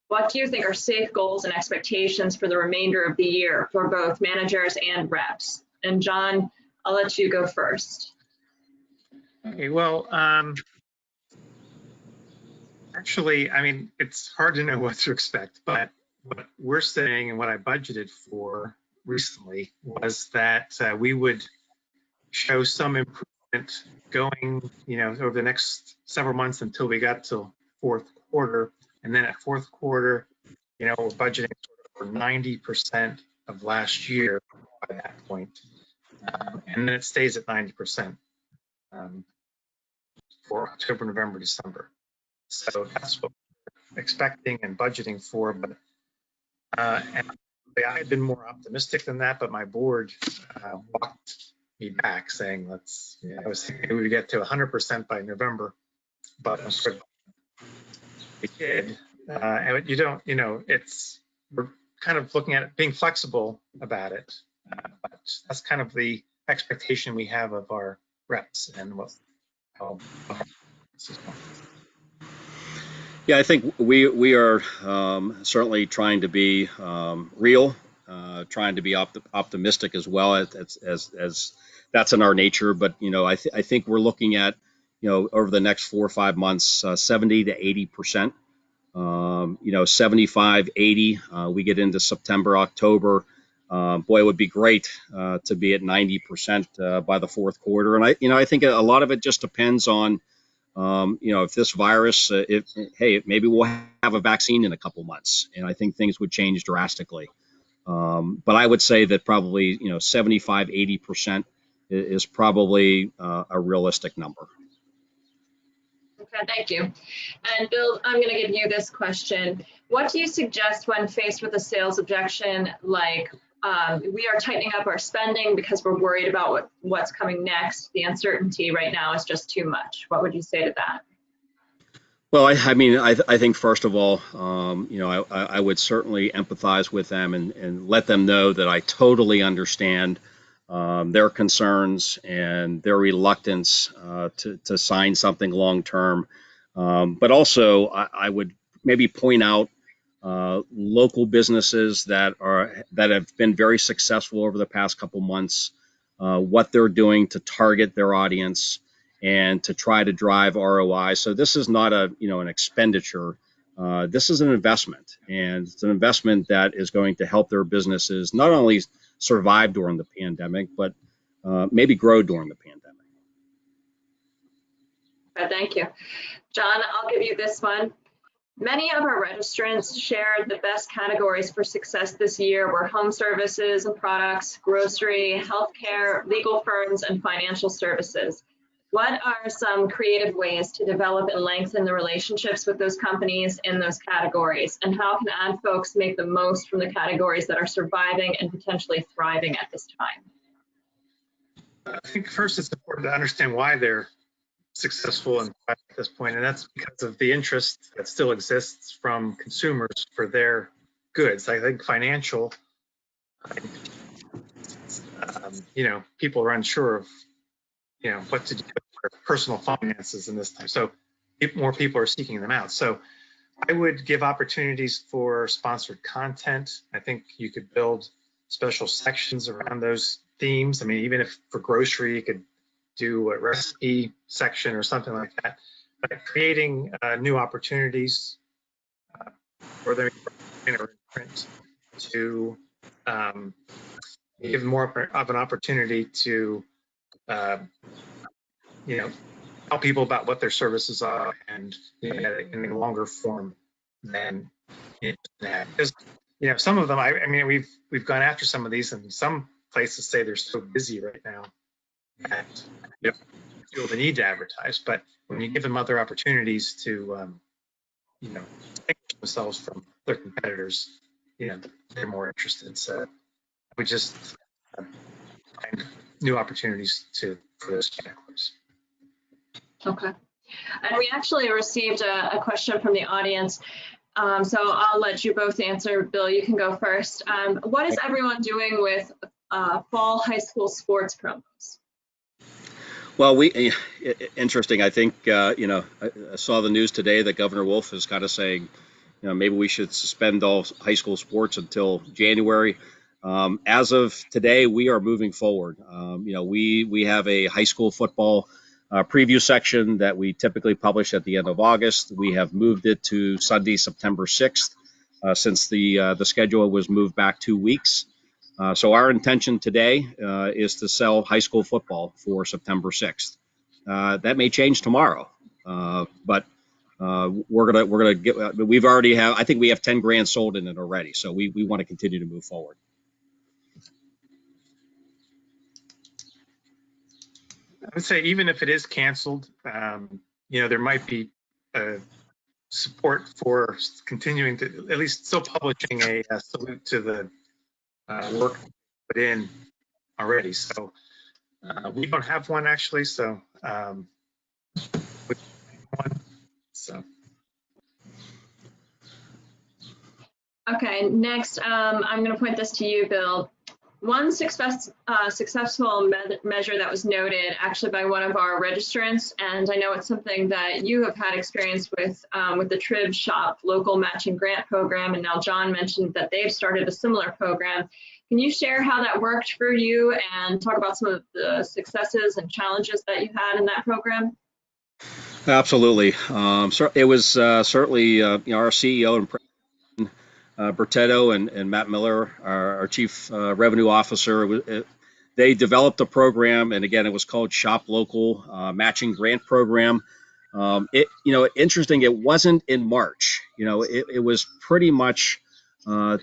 what do you think are safe goals and expectations for the remainder of the year for both managers and reps? And John, I'll let you go first. Okay, well, actually, I mean, it's hard to know what to expect, but what we're saying and what I budgeted for recently was that we would show some improvement going, over the next several months until we got to fourth quarter. And then at fourth quarter, we're budgeting for 90% of last year by that point. And then it stays at 90% for October, November, December. So that's what we're expecting and budgeting for. But and I had been more optimistic than that, but my board walked me back, saying, I was thinking we would get to 100% by November, but we did. And you don't, we're kind of looking at it, being flexible about it. But that's kind of the expectation we have of our reps and how this is going. Yeah, I think we are certainly trying to be real, trying to be optimistic as well as that's in our nature. But I think we're looking at over the next 4 or 5 months, 70 to 80%. 75, 80. We get into September, October. Boy, it would be great to be at 90% by the fourth quarter. And I think a lot of it just depends on. If this virus, maybe we'll have a vaccine in a couple months, and I think things would change drastically. But I would say that probably, 75, 80% is probably a realistic number. Okay, thank you. And Bill, I'm going to give you this question. What do you suggest when faced with a sales objection like, we are tightening up our spending because we're worried about what's coming next? The uncertainty right now is just too much. What would you say to that? Well, I think first of all, I would certainly empathize with them and let them know that I totally understand their concerns and their reluctance to sign something long term. But also, I would maybe point out local businesses that have been very successful over the past couple months, what they're doing to target their audience and to try to drive ROI. So this is not an expenditure. This is an investment, and it's an investment that is going to help their businesses not only survive during the pandemic, but maybe grow during the pandemic. Thank you. John, I'll give you this one. Many of our registrants shared the best categories for success this year were home services and products, grocery, healthcare, legal firms, and financial services. What are some creative ways to develop and lengthen the relationships with those companies in those categories? And how can ad folks make the most from the categories that are surviving and potentially thriving at this time? I think first it's important to understand why they're successful and at this point, and that's because of the interest that still exists from consumers for their goods. I think financial, people are unsure of, what to do with their personal finances in this time. So more people are seeking them out. So I would give opportunities for sponsored content. I think you could build special sections around those themes. I mean, even if for grocery, you could do a recipe section or something like that. But creating new opportunities for them in print to give more of an opportunity to tell people about what their services are and in a longer form than that. Because some of them, I mean, we've gone after some of these, and some places say they're so busy right now that feel the need to advertise. But when you give them other opportunities to distinguish themselves from their competitors, they're more interested. So I would just find new opportunities for those categories. Okay. And we actually received a question from the audience. So I'll let you both answer. Bill, you can go first. What is everyone doing with fall high school sports promos? Well, interesting. I think, I saw the news today that Governor Wolf is kind of saying, maybe we should suspend all high school sports until January. As of today, we are moving forward. We have a high school football preview section that we typically publish at the end of August. We have moved it to Sunday, September 6th, since the schedule was moved back 2 weeks. So our intention today is to sell high school football for September 6th. That may change tomorrow, but we're gonna get. I think we have 10 grand sold in it already. So we want to continue to move forward. I would say even if it is canceled, there might be support for continuing to at least still publishing a salute to the work put in already. So we don't have one actually. So Okay, next, I'm going to point this to you, Bill. One successful measure that was noted actually by one of our registrants, and I know it's something that you have had experience with the Trib Shop local matching grant program, and now John mentioned that they've started a similar program. Can you share how that worked for you and talk about some of the successes and challenges that you had in that program? Absolutely. So it was certainly our CEO and President Bertetto and Matt Miller, our Chief Revenue Officer. They developed a program, and again, it was called Shop Local Matching Grant Program. Interesting. It wasn't in March. It was pretty much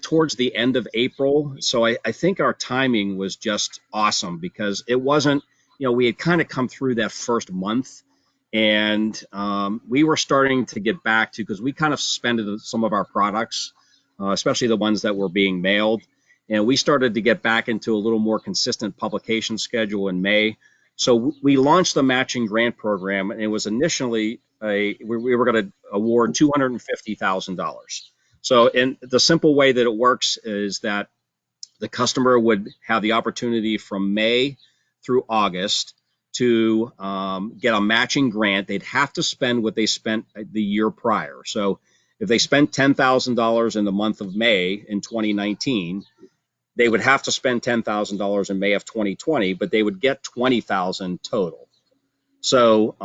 towards the end of April. So I think our timing was just awesome because it wasn't. We had kind of come through that first month. And we were starting to get back to, because we kind of suspended some of our products, especially the ones that were being mailed. And we started to get back into a little more consistent publication schedule in May. So we launched the matching grant program, and it was initially we were going to award $250,000. So in the simple way that it works is that the customer would have the opportunity from May through August to get a matching grant. They'd have to spend what they spent the year prior. So if they spent $10,000 in the month of May in 2019, they would have to spend $10,000 in May of 2020, but they would get $20,000 total. So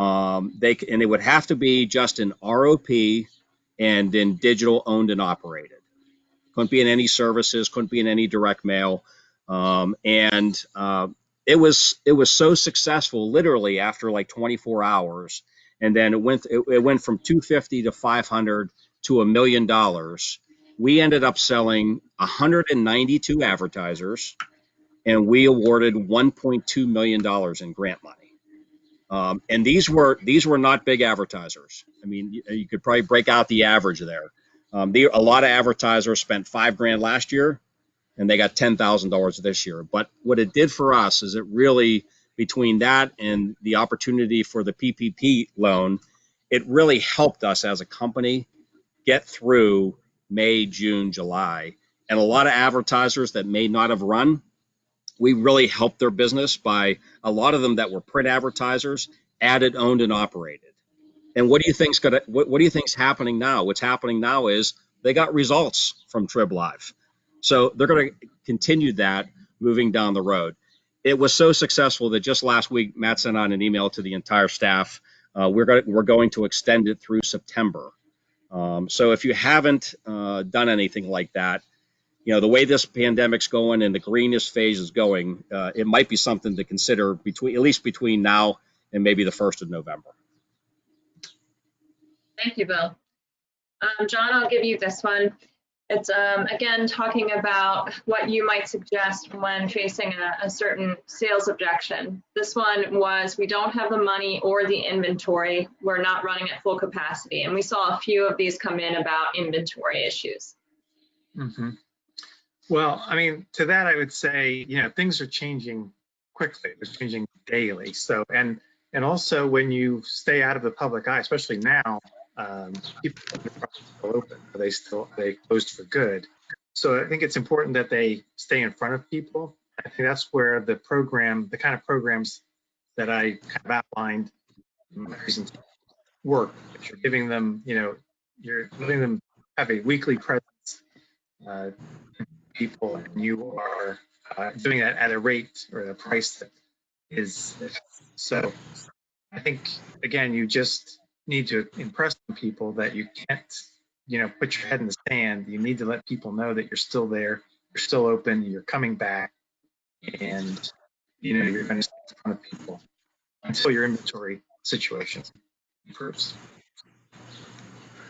it would have to be just in ROP and in digital owned and operated. Couldn't be in any services, couldn't be in any direct mail. It was so successful literally after like 24 hours. And then it went from 250 to 500 to $1 million, we ended up selling 192 advertisers, and we awarded $1.2 million in grant money. And these were not big advertisers. I mean, you could probably break out the average there. A lot of advertisers spent $5,000 last year, and they got $10,000 this year. But what it did for us is it really, between that and the opportunity for the PPP loan, it really helped us as a company get through May, June, July. And a lot of advertisers that may not have run, we really helped their business by a lot of them that were print advertisers added, owned, and operated. And what do you think's happening now? What's happening now is they got results from Trib Live. So they're going to continue that moving down the road. It was so successful that just last week, Matt sent out an email to the entire staff. We're going to extend it through September. So if you haven't done anything like that, the way this pandemic's going and the greenest phase is going, it might be something to consider at least between now and maybe the 1st of November. Thank you, Bill. John, I'll give you this one. It's, again, talking about what you might suggest when facing a certain sales objection. This one was, we don't have the money or the inventory. We're not running at full capacity. And we saw a few of these come in about inventory issues. Mm-hmm. Well, I mean, to that, I would say, things are changing quickly. They're changing daily. So, and also when you stay out of the public eye, especially now, people are still open. They closed for good. So I think it's important that they stay in front of people. I think that's where the kind of programs that I kind of outlined in my presentation work. If you're giving them, you're letting them have a weekly presence, people, and you are doing that at a rate or a price that is. So I think, again, you just need to impress people that you can't, put your head in the sand. You need to let people know that you're still there, you're still open, you're coming back, and, you're going to stay in front of people until your inventory situation improves.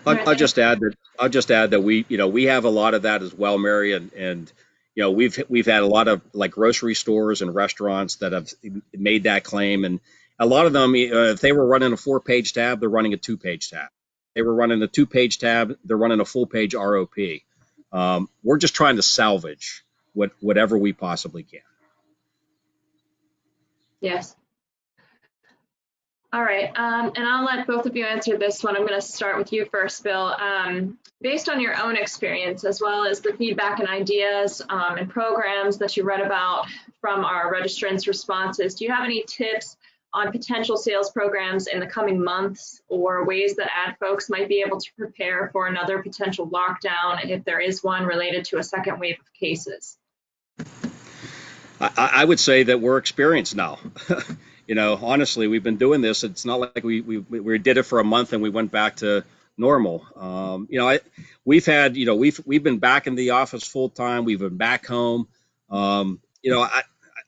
I'll just add that we have a lot of that as well, Mary, and we've had a lot of like grocery stores and restaurants that have made that claim, and a lot of them, if they were running a 4-page tab, they're running a 2-page tab. They were running a 2-page tab, they're running a full-page ROP. We're just trying to salvage whatever we possibly can. Yes. All right, and I'll let both of you answer this one. I'm going to start with you first, Bill. Based on your own experience, as well as the feedback and ideas and programs that you read about from our registrants' responses, do you have any tips on potential sales programs in the coming months, or ways that ad folks might be able to prepare for another potential lockdown if there is one related to a second wave of cases? I would say that we're experienced now. Honestly, we've been doing this. It's not like we did it for a month and we went back to normal. We've been back in the office full time. We've been back home.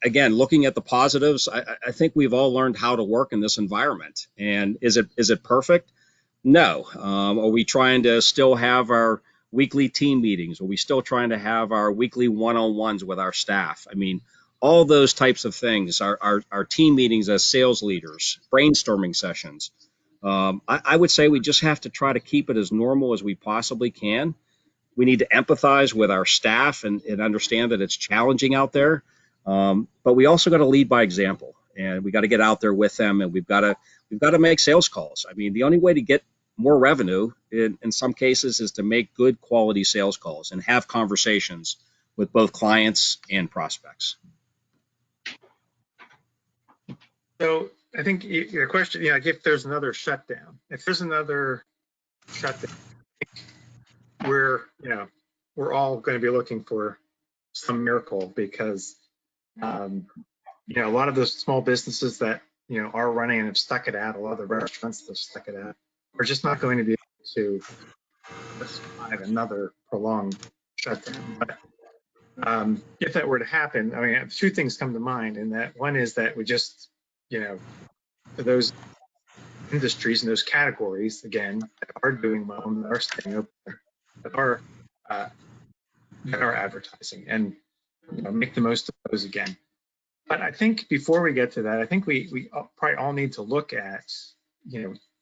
Again, looking at the positives, I think we've all learned how to work in this environment. And is it perfect? No. Are we trying to still have our weekly team meetings? Are we still trying to have our weekly one-on-ones with our staff? I mean, all those types of things, our team meetings as sales leaders, brainstorming sessions. I would say we just have to try to keep it as normal as we possibly can. We need to empathize with our staff and understand that it's challenging out there. But we also got to lead by example, and we got to get out there with them, and we've got to make sales calls. I mean, the only way to get more revenue in some cases is to make good quality sales calls and have conversations with both clients and prospects. So I think your question, if there's another shutdown, we're all going to be looking for some miracle, because a lot of those small businesses that are running and have stuck it out, a lot of the restaurants that have stuck it out, are just not going to be able to survive another prolonged shutdown. But if that were to happen, I mean, two things come to mind, and that one is that we just, for those industries and those categories, again, that are doing well and that are staying open, that are advertising, and make the most of those again. But I think before we get to that, I think we probably all need to look at,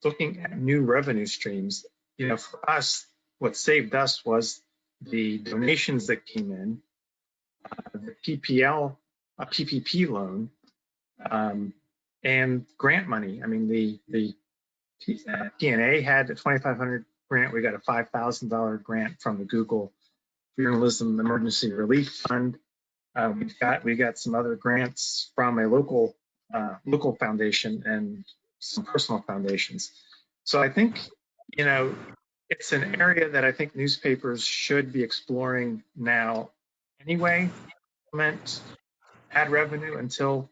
looking at new revenue streams. For us, what saved us was the donations that came in, the PPP loan, and grant money. I mean, the PNA had a $2,500 grant. We got a $5,000 grant from the Google Journalism Emergency Relief Fund. We got some other grants from a local foundation and some personal foundations. So I think, it's an area that I think newspapers should be exploring now anyway, implement ad revenue until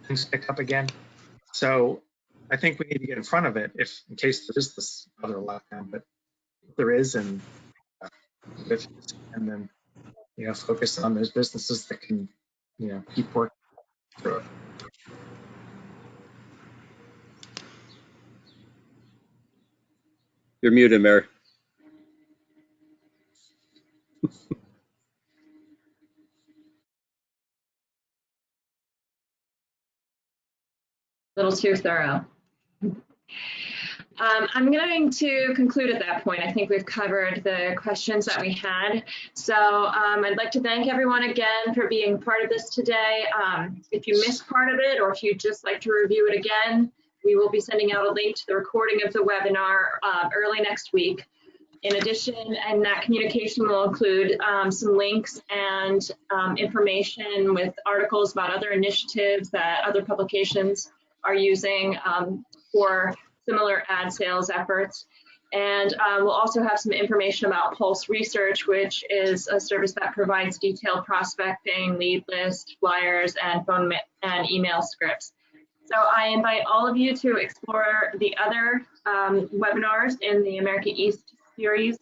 things pick up again. So I think we need to get in front of it in case there is this other lockdown, but if there is, and then focus on those businesses that can keep working through it. You're muted, Mary. A little too thorough. I'm going to conclude at that point. I think we've covered the questions that we had. So I'd like to thank everyone again for being part of this today. If you missed part of it, or if you'd just like to review it again, we will be sending out a link to the recording of the webinar early next week. In addition, and that communication will include some links and information with articles about other initiatives that other publications are using for similar ad sales efforts. And we'll also have some information about Pulse Research, which is a service that provides detailed prospecting, lead list, flyers, and phone and email scripts. So I invite all of you to explore the other webinars in the America East series.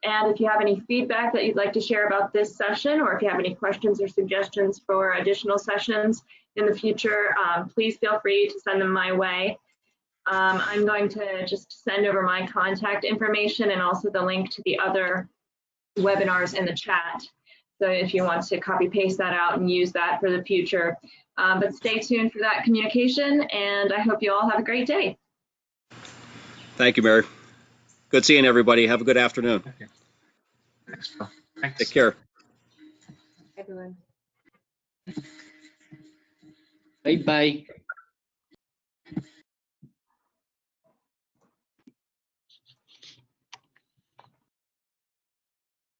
And if you have any feedback that you'd like to share about this session, or if you have any questions or suggestions for additional sessions in the future, please feel free to send them my way. I'm going to just send over my contact information and also the link to the other webinars in the chat. So if you want to copy paste that out and use that for the future. But stay tuned for that communication, and I hope you all have a great day. Thank you, Mary. Good seeing everybody. Have a good afternoon. Okay. Thanks, Phil. Thanks. Take care. Everyone. Bye-bye.